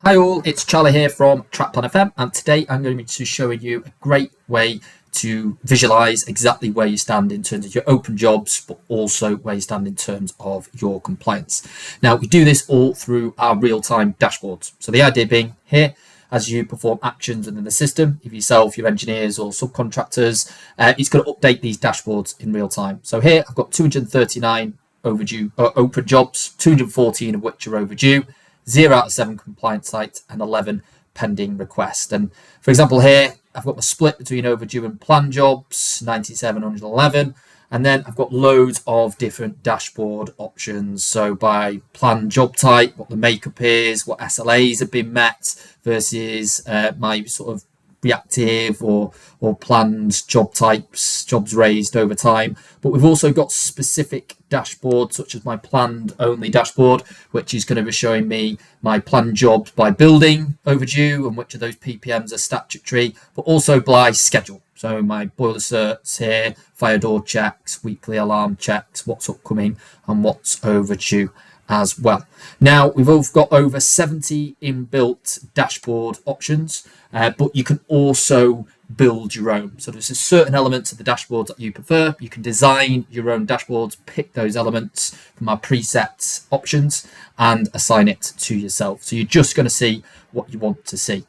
Hi all, it's Charlie here from Trackplan FM, and today I'm going to be showing you a great way to visualize exactly where you stand in terms of your open jobs, but also where you stand in terms of your compliance. Now, we do this all through our real-time dashboards. So the idea being here, as you perform actions within the system, if yourself, your engineers or subcontractors, it's going to update these dashboards in real time. So here I've got 239 open jobs, 214 of which are overdue, 0 out of 7 compliance sites and 11 pending requests. And for example, here I've got the split between overdue and planned jobs, 9711, and then I've got loads of different dashboard options. So by planned job type, what the makeup is, what SLAs have been met versus my sort of reactive or planned job types, jobs raised over time. But we've also got specific dashboards such as my planned only dashboard, which is going to be showing me my planned jobs by building overdue and which of those PPMs are statutory, but also by schedule. So my boiler certs here, fire door checks, weekly alarm checks, what's upcoming and what's overdue as well. Now, we've got over 70 inbuilt dashboard options, but you can also build your own. So there's a certain elements of the dashboards that you prefer. You can design your own dashboards, pick those elements from our preset options and assign it to yourself. So you're just going to see what you want to see.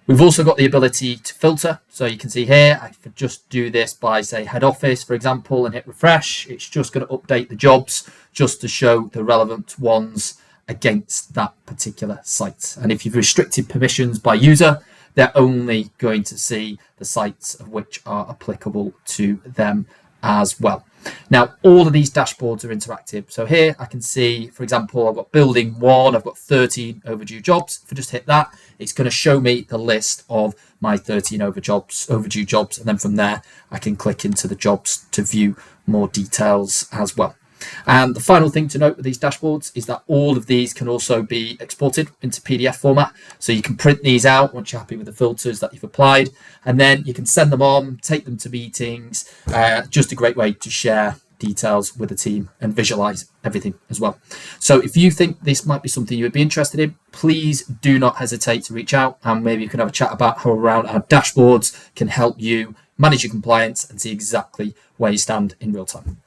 We've also got the ability to filter. So you can see here, I could just do this by, say, head office, for example, and hit refresh. It's just going to update the jobs just to show the relevant ones against that particular site. And if you've restricted permissions by user, they're only going to see the sites of which are applicable to them as well. Now, all of these dashboards are interactive. So here I can see, for example, I've got building 1, I've got 13 overdue jobs. If I just hit that, it's going to show me the list of my 13 overdue jobs. And then from there, I can click into the jobs to view more details as well. And the final thing to note with these dashboards is that all of these can also be exported into PDF format. So you can print these out once you're happy with the filters that you've applied, and then you can send them on, take them to meetings. Just a great way to share details with the team and visualize everything as well. So if you think this might be something you would be interested in, please do not hesitate to reach out, and maybe you can have a chat about how around our dashboards can help you manage your compliance and see exactly where you stand in real time.